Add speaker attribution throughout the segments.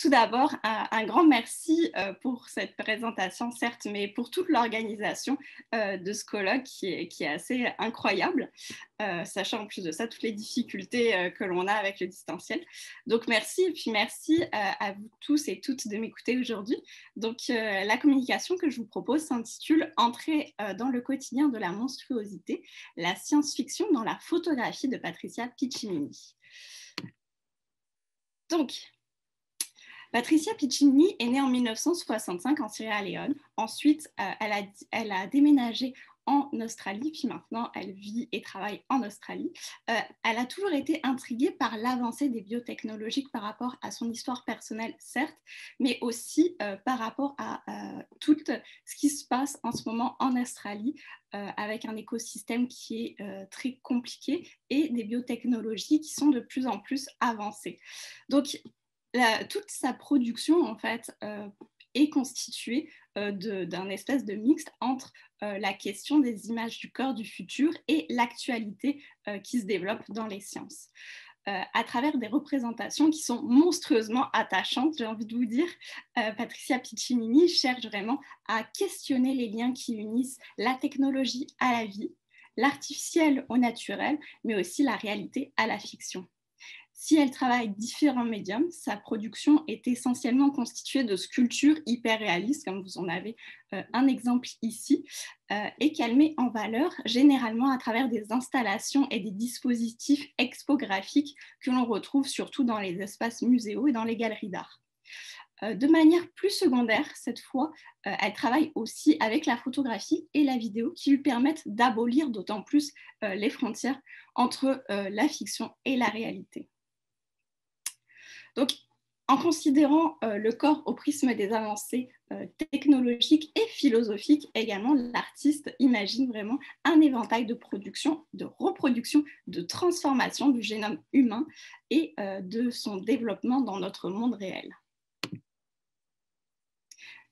Speaker 1: tout d'abord, un grand merci pour cette présentation, certes, mais pour toute l'organisation de ce colloque qui est assez incroyable, sachant en plus de ça toutes les difficultés que l'on a avec le distanciel. Donc merci, et puis merci à vous tous et toutes de m'écouter aujourd'hui. Donc la communication que je vous propose s'intitule « Entrer dans le quotidien de la monstruosité, la science-fiction dans la photographie » de Patricia Piccinini. Donc, Patricia Piccinini est née en 1965 en Sierra Leone. Ensuite, elle a déménagé en Australie, puis maintenant elle vit et travaille en Australie. Elle a toujours été intriguée par l'avancée des biotechnologies par rapport à son histoire personnelle, certes, mais aussi par rapport à tout ce qui se passe en ce moment en Australie, avec un écosystème qui est très compliqué et des biotechnologies qui sont de plus en plus avancées. Donc, toute sa production, en fait, est constituée d'un espèce de mixte entre la question des images du corps du futur et l'actualité qui se développe dans les sciences. À travers des représentations qui sont monstrueusement attachantes, j'ai envie de vous dire, Patricia Piccinini cherche vraiment à questionner les liens qui unissent la technologie à la vie, l'artificiel au naturel, mais aussi la réalité à la fiction. Si elle travaille différents médiums, sa production est essentiellement constituée de sculptures hyper réalistes, comme vous en avez un exemple ici, et qu'elle met en valeur généralement à travers des installations et des dispositifs expographiques que l'on retrouve surtout dans les espaces muséaux et dans les galeries d'art. De manière plus secondaire, cette fois, elle travaille aussi avec la photographie et la vidéo qui lui permettent d'abolir d'autant plus les frontières entre la fiction et la réalité. Donc, en considérant le corps au prisme des avancées technologiques et philosophiques, également, l'artiste imagine vraiment un éventail de production, de reproduction, de transformation du génome humain et de son développement dans notre monde réel.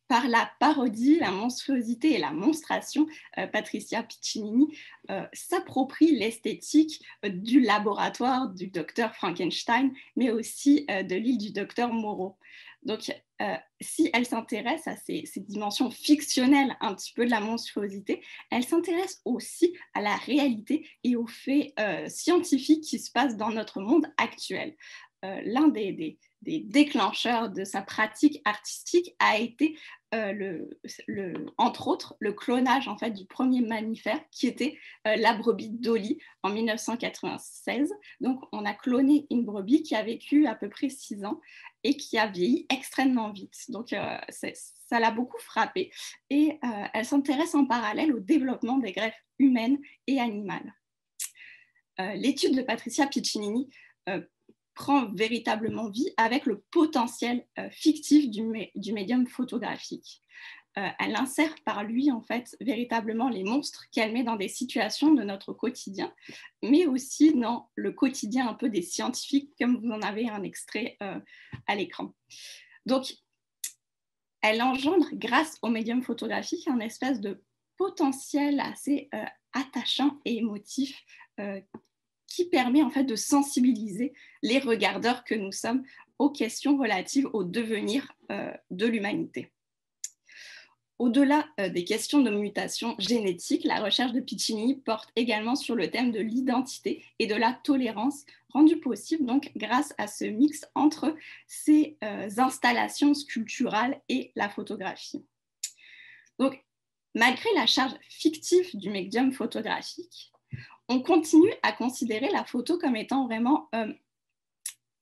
Speaker 1: Par la parodie, la monstruosité et la monstration, Patricia Piccinini s'approprie l'esthétique du laboratoire du docteur Frankenstein, mais aussi de l'île du docteur Moreau. Donc, si elle s'intéresse à ces dimensions fictionnelles un petit peu de la monstruosité, elle s'intéresse aussi à la réalité et aux faits scientifiques qui se passent dans notre monde actuel. L'un des déclencheurs de sa pratique artistique a été entre autres le clonage en fait, du premier mammifère qui était la brebis Dolly en 1996. Donc on a cloné une brebis qui a vécu à peu près 6 ans et qui a vieilli extrêmement vite. Donc ça l'a beaucoup frappée et elle s'intéresse en parallèle au développement des greffes humaines et animales. L'étude de Patricia Piccinini prend véritablement vie avec le potentiel fictif du médium photographique. Elle insère par lui, en fait, véritablement les monstres qu'elle met dans des situations de notre quotidien, mais aussi dans le quotidien un peu des scientifiques, comme vous en avez un extrait à l'écran. Donc, elle engendre, grâce au médium photographique, un espèce de potentiel assez attachant et émotif qui permet en fait de sensibiliser les regardeurs que nous sommes aux questions relatives au devenir de l'humanité. Au-delà des questions de mutation génétique, la recherche de Piccinini porte également sur le thème de l'identité et de la tolérance, rendue possible donc grâce à ce mix entre ces installations sculpturales et la photographie. Donc, malgré la charge fictive du médium photographique, on continue à considérer la photo comme étant vraiment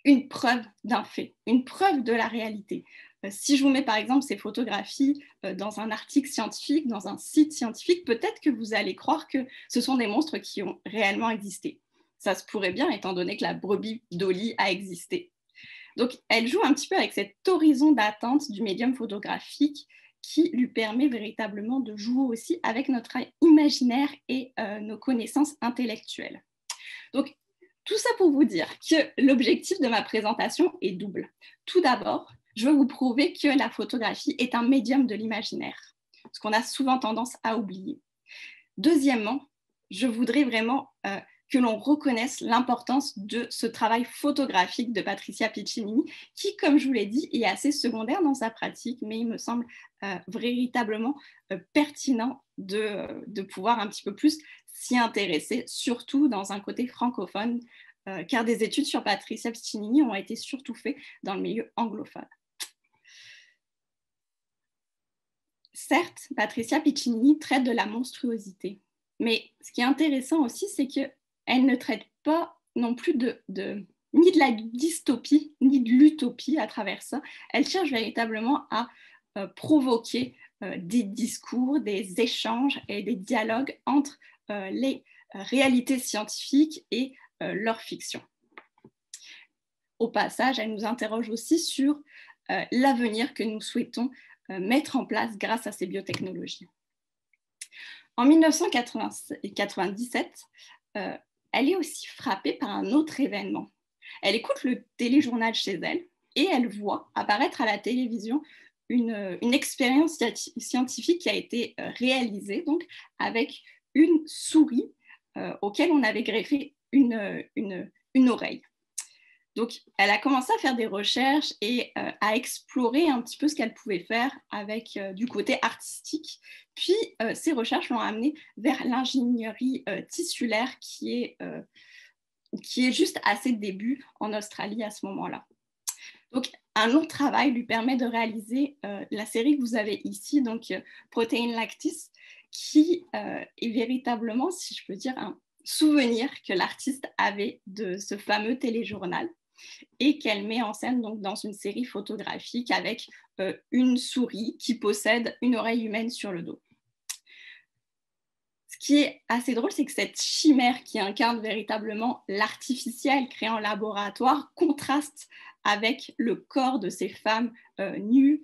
Speaker 1: une preuve d'un fait, une preuve de la réalité. Si je vous mets par exemple ces photographies dans un article scientifique, dans un site scientifique, peut-être que vous allez croire que ce sont des monstres qui ont réellement existé. Ça se pourrait bien étant donné que la brebis Dolly a existé. Donc elle joue un petit peu avec cet horizon d'attente du médium photographique qui lui permet véritablement de jouer aussi avec notre imaginaire et nos connaissances intellectuelles. Donc, tout ça pour vous dire que l'objectif de ma présentation est double. Tout d'abord, je veux vous prouver que la photographie est un médium de l'imaginaire, ce qu'on a souvent tendance à oublier. Deuxièmement, je voudrais vraiment que l'on reconnaisse l'importance de ce travail photographique de Patricia Piccinini, qui, comme je vous l'ai dit, est assez secondaire dans sa pratique, mais il me semble véritablement pertinent de pouvoir un petit peu plus s'y intéresser, surtout dans un côté francophone, car des études sur Patricia Piccinini ont été surtout faites dans le milieu anglophone. Certes, Patricia Piccinini traite de la monstruosité, mais ce qui est intéressant aussi, c'est qu'elle ne traite pas non plus ni de la dystopie, ni de l'utopie à travers ça. Elle cherche véritablement à provoquer des discours, des échanges et des dialogues entre les réalités scientifiques et leur fiction. Au passage, elle nous interroge aussi sur l'avenir que nous souhaitons mettre en place grâce à ces biotechnologies. En 1997, elle est aussi frappée par un autre événement. Elle écoute le téléjournal chez elle et elle voit apparaître à la télévision une expérience scientifique qui a été réalisée donc, avec une souris auquel on avait greffé une oreille. Donc, elle a commencé à faire des recherches et à explorer un petit peu ce qu'elle pouvait faire avec du côté artistique. Puis, ces recherches l'ont amenée vers l'ingénierie tissulaire qui est juste à ses débuts en Australie à ce moment-là. Donc, un long travail lui permet de réaliser la série que vous avez ici, donc Protein Lactis, qui est véritablement, si je peux dire, un souvenir que l'artiste avait de ce fameux téléjournal et qu'elle met en scène donc, dans une série photographique avec une souris qui possède une oreille humaine sur le dos. Ce qui est assez drôle, c'est que cette chimère qui incarne véritablement l'artificiel créé en laboratoire contraste avec le corps de ces femmes nues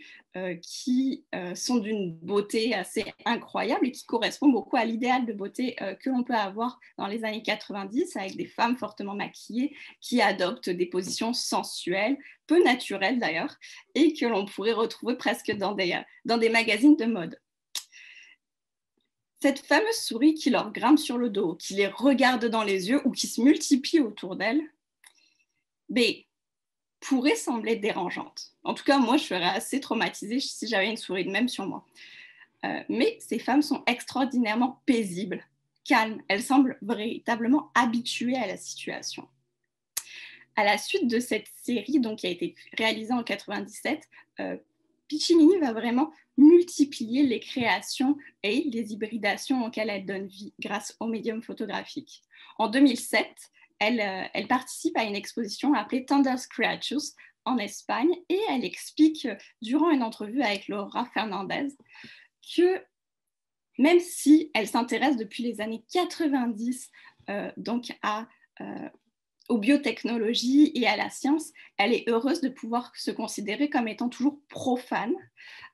Speaker 1: qui sont d'une beauté assez incroyable et qui correspond beaucoup à l'idéal de beauté que l'on peut avoir dans les années 90 avec des femmes fortement maquillées qui adoptent des positions sensuelles, peu naturelles d'ailleurs, et que l'on pourrait retrouver presque dans des magazines de mode. Cette fameuse souris qui leur grimpe sur le dos, qui les regarde dans les yeux ou qui se multiplie autour d'elles, pourrait sembler dérangeante. En tout cas, moi, je serais assez traumatisée si j'avais une souris de même sur moi. Mais ces femmes sont extraordinairement paisibles, calmes. Elles semblent véritablement habituées à la situation. À la suite de cette série donc, qui a été réalisée en 1997, Piccinini va vraiment multiplier les créations et les hybridations auxquelles elle donne vie grâce au médium photographique. En 2007, elle participe à une exposition appelée Thunder's Creatures en Espagne et elle explique durant une entrevue avec Laura Fernandez que même si elle s'intéresse depuis les années 90 donc aux biotechnologies et à la science, elle est heureuse de pouvoir se considérer comme étant toujours profane,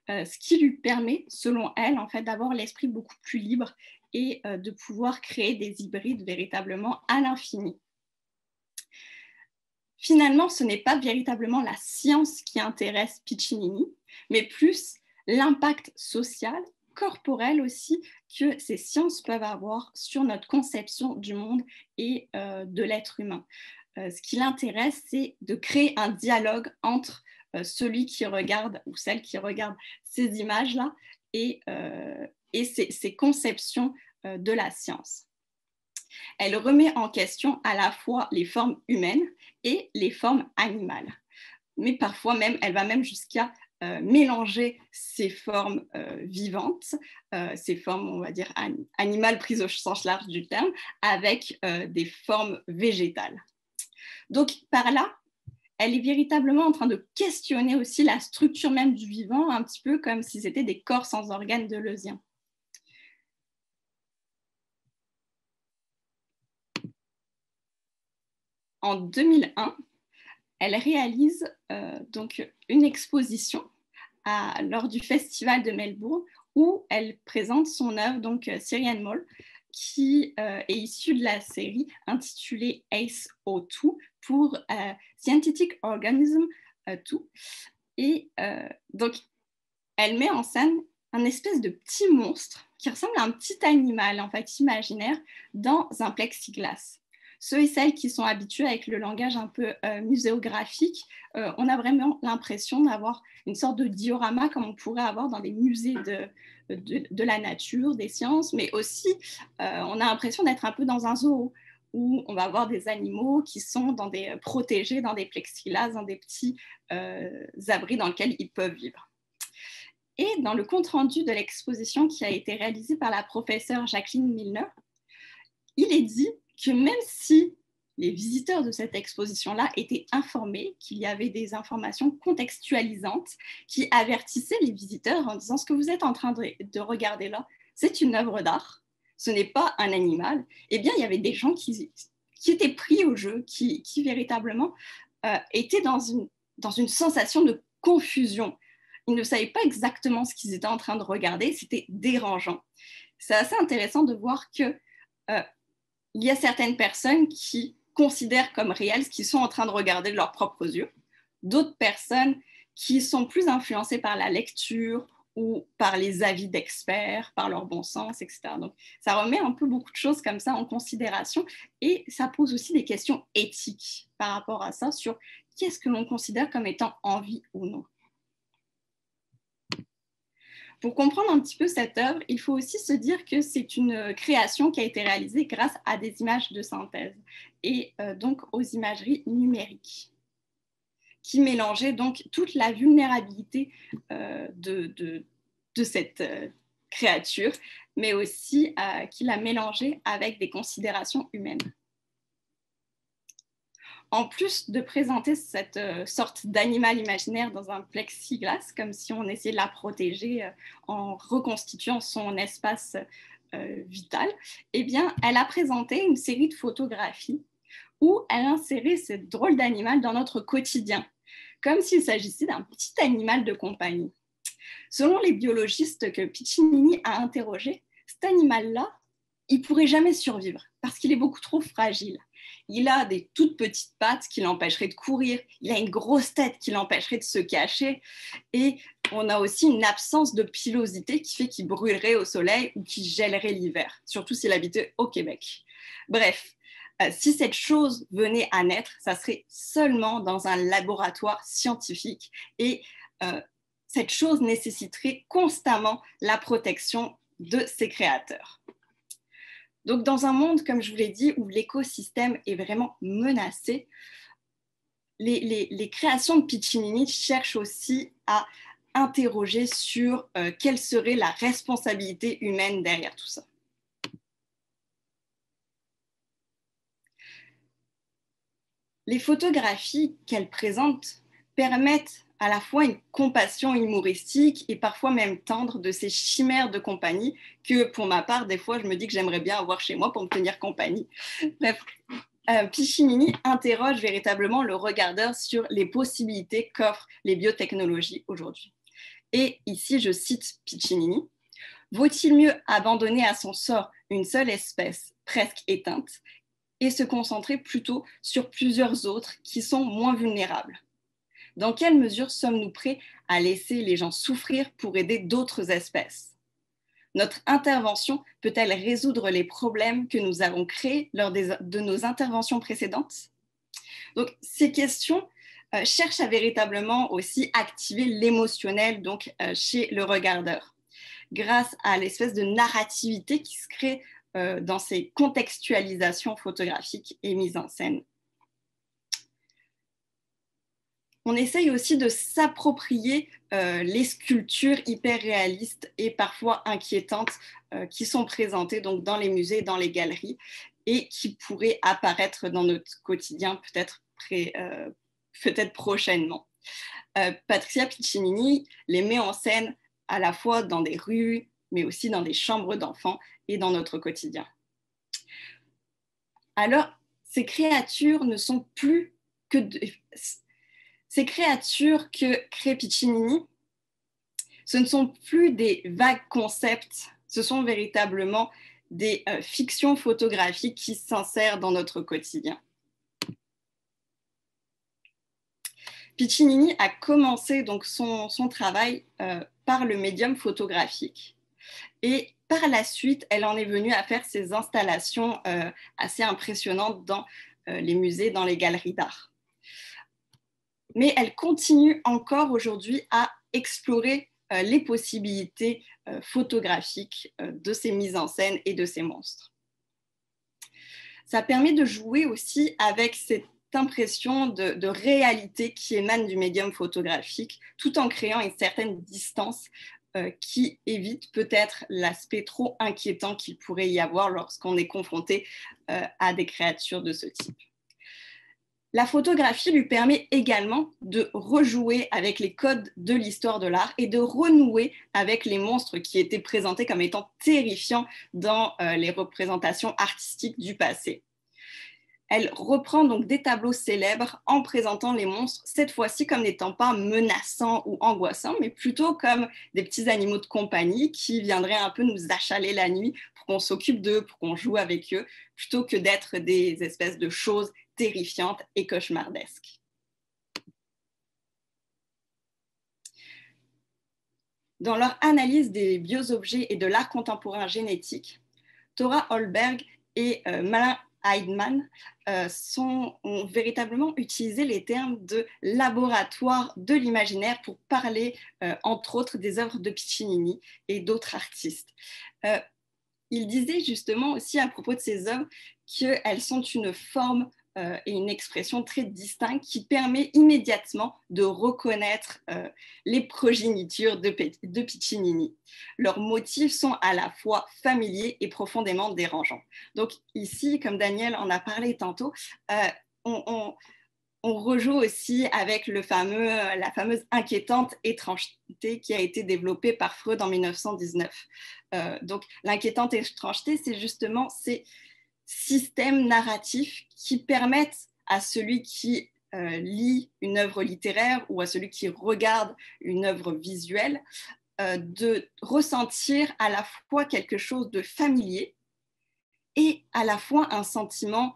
Speaker 1: ce qui lui permet, selon elle, en fait, d'avoir l'esprit beaucoup plus libre et de pouvoir créer des hybrides véritablement à l'infini. Finalement, ce n'est pas véritablement la science qui intéresse Piccinini, mais plus l'impact social, corporel aussi, que ces sciences peuvent avoir sur notre conception du monde et de l'être humain. Ce qui l'intéresse, c'est de créer un dialogue entre celui qui regarde ou celle qui regarde ces images-là et ces conceptions de la science. Elle remet en question à la fois les formes humaines et les formes animales. Mais parfois même, elle va même jusqu'à mélanger ces formes vivantes, ces formes, on va dire, animales prises au sens large du terme, avec des formes végétales. Donc, par là, elle est véritablement en train de questionner aussi la structure même du vivant, un petit peu comme si c'était des corps sans organes deleuziens. En 2001, elle réalise donc une exposition lors du festival de Melbourne où elle présente son œuvre, donc Syrian Mole, qui est issue de la série intitulée ACE02 pour Synthetic Organism 2. Et donc, elle met en scène un espèce de petit monstre qui ressemble à un petit animal en fait imaginaire dans un plexiglas. Ceux et celles qui sont habitués avec le langage un peu muséographique, on a vraiment l'impression d'avoir une sorte de diorama comme on pourrait avoir dans des musées de la nature, des sciences, mais aussi on a l'impression d'être un peu dans un zoo où on va avoir des animaux qui sont protégés dans des plexiglas, dans des petits abris dans lesquels ils peuvent vivre. Et dans le compte-rendu de l'exposition qui a été réalisée par la professeure Jacqueline Milner, il est dit que même si les visiteurs de cette exposition-là étaient informés qu'il y avait des informations contextualisantes qui avertissaient les visiteurs en disant ce que vous êtes en train de regarder là, c'est une œuvre d'art, ce n'est pas un animal, eh bien, il y avait des gens qui étaient pris au jeu, qui véritablement étaient dans une sensation de confusion. Ils ne savaient pas exactement ce qu'ils étaient en train de regarder, c'était dérangeant. C'est assez intéressant de voir que il y a certaines personnes qui considèrent comme réel ce qu'ils sont en train de regarder de leurs propres yeux, d'autres personnes qui sont plus influencées par la lecture ou par les avis d'experts, par leur bon sens, etc. Donc, ça remet un peu beaucoup de choses comme ça en considération et ça pose aussi des questions éthiques par rapport à ça sur qu'est-ce que l'on considère comme étant en vie ou non. Pour comprendre un petit peu cette œuvre, il faut aussi se dire que c'est une création qui a été réalisée grâce à des images de synthèse et donc aux imageries numériques qui mélangeaient donc toute la vulnérabilité de cette créature, mais aussi qui la mélangeait avec des considérations humaines. En plus de présenter cette sorte d'animal imaginaire dans un plexiglas, comme si on essayait de la protéger en reconstituant son espace vital, eh bien, elle a présenté une série de photographies où elle insérait ce drôle d'animal dans notre quotidien, comme s'il s'agissait d'un petit animal de compagnie. Selon les biologistes que Piccinini a interrogés, cet animal-là, il ne pourrait jamais survivre parce qu'il est beaucoup trop fragile. Il a des toutes petites pattes qui l'empêcheraient de courir, il a une grosse tête qui l'empêcherait de se cacher et on a aussi une absence de pilosité qui fait qu'il brûlerait au soleil ou qu'il gèlerait l'hiver, surtout s'il habitait au Québec. Bref, si cette chose venait à naître, ça serait seulement dans un laboratoire scientifique et cette chose nécessiterait constamment la protection de ses créateurs. Donc, dans un monde, comme je vous l'ai dit, où l'écosystème est vraiment menacé, les créations de Piccinini cherchent aussi à interroger sur quelle serait la responsabilité humaine derrière tout ça. Les photographies qu'elle présente permettent à la fois une compassion humoristique et parfois même tendre de ces chimères de compagnie que, pour ma part, des fois, je me dis que j'aimerais bien avoir chez moi pour me tenir compagnie. Bref, Piccinini interroge véritablement le regardeur sur les possibilités qu'offrent les biotechnologies aujourd'hui. Et ici, je cite Piccinini, « Vaut-il mieux abandonner à son sort une seule espèce presque éteinte et se concentrer plutôt sur plusieurs autres qui sont moins vulnérables ? Dans quelle mesure sommes-nous prêts à laisser les gens souffrir pour aider d'autres espèces ? Notre intervention peut-elle résoudre les problèmes que nous avons créés lors de nos interventions précédentes ? » Donc, ces questions cherchent à véritablement aussi activer l'émotionnel chez le regardeur, grâce à l'espèce de narrativité qui se crée dans ces contextualisations photographiques et mises en scène. On essaye aussi de s'approprier les sculptures hyper réalistes et parfois inquiétantes qui sont présentées donc, dans les musées, dans les galeries et qui pourraient apparaître dans notre quotidien peut-être prochainement. Patricia Piccinini les met en scène à la fois dans des rues, mais aussi dans des chambres d'enfants et dans notre quotidien. Alors, ces créatures ne sont plus que... Ces créatures que crée Piccinini, ce ne sont plus des vagues concepts, ce sont véritablement des fictions photographiques qui s'insèrent dans notre quotidien. Piccinini a commencé donc son travail par le médium photographique et par la suite, elle en est venue à faire ses installations assez impressionnantes dans les musées, dans les galeries d'art. Mais elle continue encore aujourd'hui à explorer les possibilités photographiques de ces mises en scène et de ces monstres. Ça permet de jouer aussi avec cette impression de réalité qui émane du médium photographique, tout en créant une certaine distance qui évite peut-être l'aspect trop inquiétant qu'il pourrait y avoir lorsqu'on est confronté à des créatures de ce type. La photographie lui permet également de rejouer avec les codes de l'histoire de l'art et de renouer avec les monstres qui étaient présentés comme étant terrifiants dans les représentations artistiques du passé. Elle reprend donc des tableaux célèbres en présentant les monstres, cette fois-ci comme n'étant pas menaçants ou angoissants, mais plutôt comme des petits animaux de compagnie qui viendraient un peu nous achaler la nuit pour qu'on s'occupe d'eux, pour qu'on joue avec eux, plutôt que d'être des espèces de choses terrifiantes et cauchemardesques. Dans leur analyse des bioobjets et de l'art contemporain génétique, Thora Holberg et Malin Heidman ont véritablement utilisé les termes de laboratoire de l'imaginaire pour parler, entre autres, des œuvres de Piccinini et d'autres artistes. Il disait justement aussi à propos de ces œuvres qu'elles sont une forme et une expression très distincte qui permet immédiatement de reconnaître les progénitures de Piccinini. Leurs motifs sont à la fois familiers et profondément dérangeants. Donc ici, comme Daniel en a parlé tantôt, on rejoue aussi avec la fameuse inquiétante étrangeté qui a été développée par Freud en 1919. Donc l'inquiétante étrangeté, c'est justement ces systèmes narratifs qui permettent à celui qui lit une œuvre littéraire ou à celui qui regarde une œuvre visuelle de ressentir à la fois quelque chose de familier et à la fois un sentiment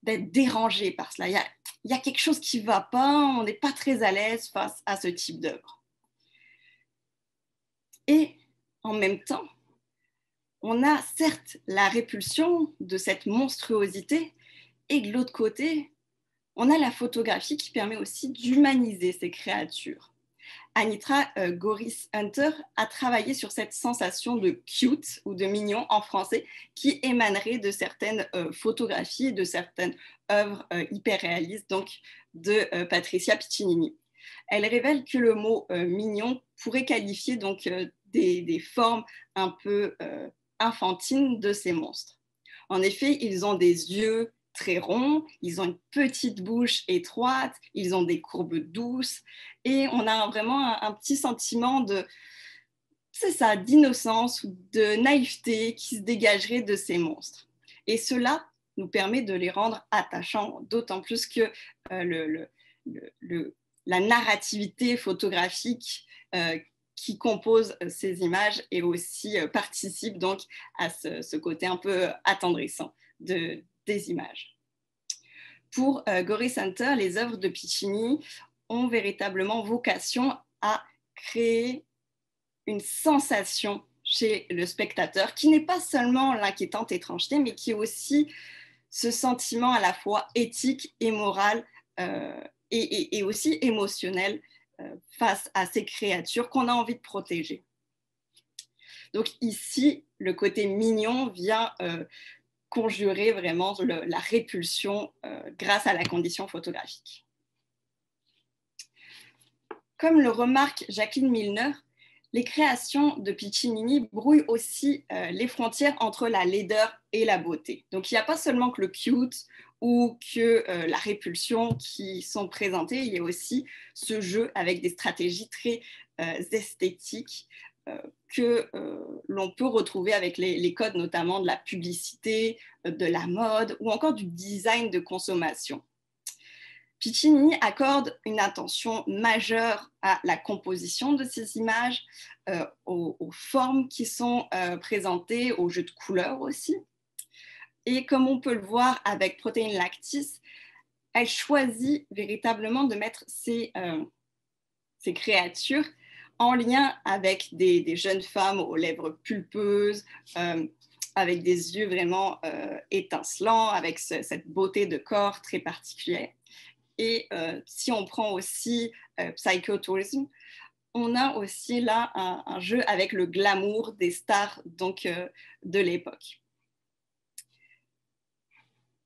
Speaker 1: d'être dérangé par cela. Il y a quelque chose qui ne va pas, on n'est pas très à l'aise face à ce type d'œuvre. Et en même temps, on a certes la répulsion de cette monstruosité et de l'autre côté, on a la photographie qui permet aussi d'humaniser ces créatures. Anitra Goris-Hunter a travaillé sur cette sensation de cute ou de mignon en français qui émanerait de certaines photographies et de certaines œuvres hyper réalistes donc de Patricia Piccinini. Elle révèle que le mot mignon pourrait qualifier donc des formes un peu infantines de ces monstres. En effet, ils ont des yeux très ronds, ils ont une petite bouche étroite, ils ont des courbes douces et on a vraiment un petit sentiment d'innocence ou de naïveté qui se dégagerait de ces monstres. Et cela nous permet de les rendre attachants, d'autant plus que la narrativité photographique qui compose ces images et aussi participe donc à ce côté un peu attendrissant des images. Pour Goris-Hunter, les œuvres de Piccinini ont véritablement vocation à créer une sensation chez le spectateur qui n'est pas seulement l'inquiétante étrangeté, mais qui est aussi ce sentiment à la fois éthique et moral et aussi émotionnel face à ces créatures qu'on a envie de protéger. Donc ici, le côté mignon vient conjurer vraiment la répulsion grâce à la condition photographique. Comme le remarque Jacqueline Milner, les créations de Piccinini brouillent aussi les frontières entre la laideur et la beauté. Donc il n'y a pas seulement que le cute ou que la répulsion qui sont présentées, il y a aussi ce jeu avec des stratégies très esthétiques que l'on peut retrouver avec les codes notamment de la publicité, de la mode ou encore du design de consommation. Piccinini accorde une attention majeure à la composition de ces images, aux formes qui sont présentées, aux jeux de couleurs aussi. Et comme on peut le voir avec Protéines Lactis, elle choisit véritablement de mettre ces créatures en lien avec des jeunes femmes aux lèvres pulpeuses, avec des yeux vraiment étincelants, avec cette beauté de corps très particulière. Et si on prend aussi Psychotourism, on a aussi là un jeu avec le glamour des stars donc, de l'époque.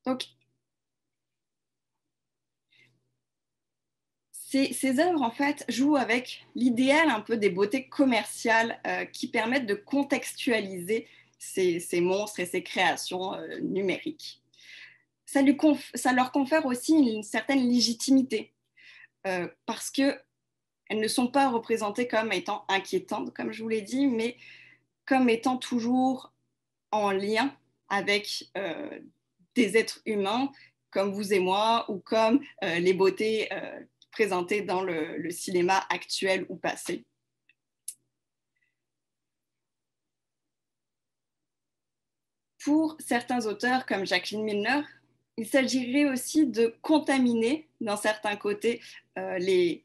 Speaker 1: Donc, ces œuvres, en fait, jouent avec l'idéal un peu des beautés commerciales qui permettent de contextualiser ces monstres et ces créations numériques. Ça leur confère aussi une certaine légitimité parce qu'elles ne sont pas représentées comme étant inquiétantes, comme je vous l'ai dit, mais comme étant toujours en lien avec des êtres humains comme vous et moi ou comme les beautés présentées dans le cinéma actuel ou passé. Pour certains auteurs comme Jacqueline Milner, il s'agirait aussi de contaminer, d'un certain côté, les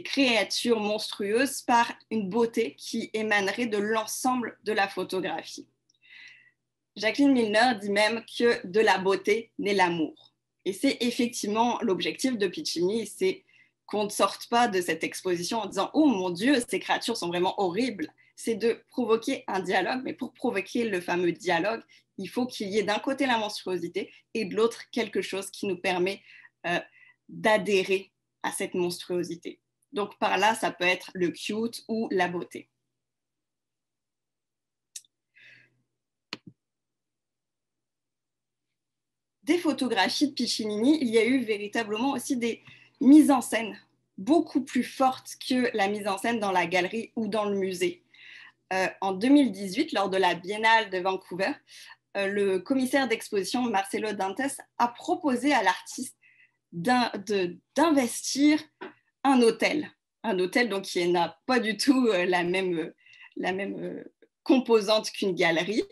Speaker 1: créatures monstrueuses par une beauté qui émanerait de l'ensemble de la photographie. Jacqueline Milner dit même que de la beauté naît l'amour. Et c'est effectivement l'objectif de Piccini, c'est qu'on ne sorte pas de cette exposition en disant « Oh mon Dieu, ces créatures sont vraiment horribles ». C'est de provoquer un dialogue, mais pour provoquer le fameux dialogue, il faut qu'il y ait d'un côté la monstruosité et de l'autre quelque chose qui nous permet d'adhérer à cette monstruosité. Donc par là, ça peut être le cute ou la beauté. Des photographies de Piccinini, il y a eu véritablement aussi des mises en scène beaucoup plus fortes que la mise en scène dans la galerie ou dans le musée. En 2018, lors de la Biennale de Vancouver, le commissaire d'exposition Marcelo Dantes a proposé à l'artiste d'investir un hôtel donc qui n'a pas du tout la même composante qu'une galerie.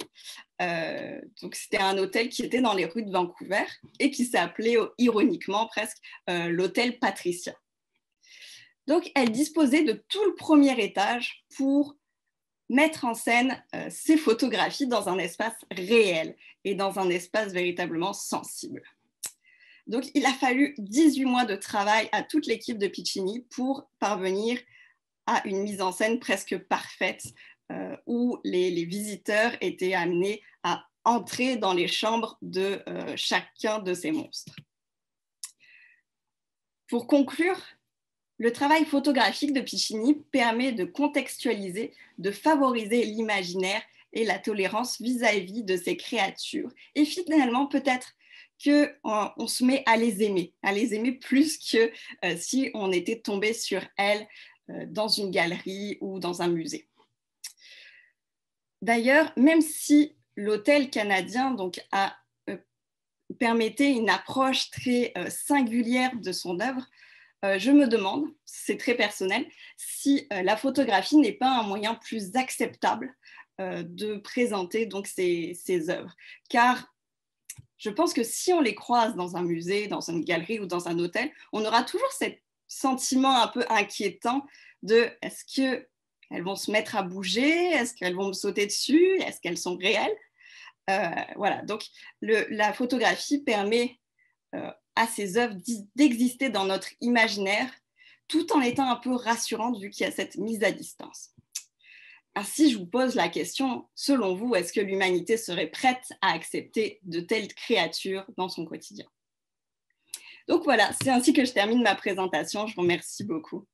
Speaker 1: Donc c'était un hôtel qui était dans les rues de Vancouver et qui s'appelait ironiquement presque l'hôtel Patricia. Donc elle disposait de tout le premier étage pour mettre en scène ces photographies dans un espace réel et dans un espace véritablement sensible. Donc il a fallu 18 mois de travail à toute l'équipe de Piccini pour parvenir à une mise en scène presque parfaite où les visiteurs étaient amenés à entrer dans les chambres de chacun de ces monstres. Pour conclure, le travail photographique de Piccini permet de contextualiser, de favoriser l'imaginaire et la tolérance vis-à-vis de ces créatures. Et finalement, peut-être qu'on se met à les aimer plus que si on était tombé sur elles dans une galerie ou dans un musée. D'ailleurs, même si l'hôtel canadien donc, permettait une approche très singulière de son œuvre, je me demande, c'est très personnel, si la photographie n'est pas un moyen plus acceptable de présenter donc, ces œuvres. Car je pense que si on les croise dans un musée, dans une galerie ou dans un hôtel, on aura toujours ce sentiment un peu inquiétant de est-ce qu'elles vont se mettre à bouger, est-ce qu'elles vont me sauter dessus, est-ce qu'elles sont réelles voilà, donc la photographie permet à ces œuvres d'exister dans notre imaginaire tout en étant un peu rassurante vu qu'il y a cette mise à distance. Ainsi, je vous pose la question, selon vous, est-ce que l'humanité serait prête à accepter de telles créatures dans son quotidien? Donc voilà, c'est ainsi que je termine ma présentation. Je vous remercie beaucoup.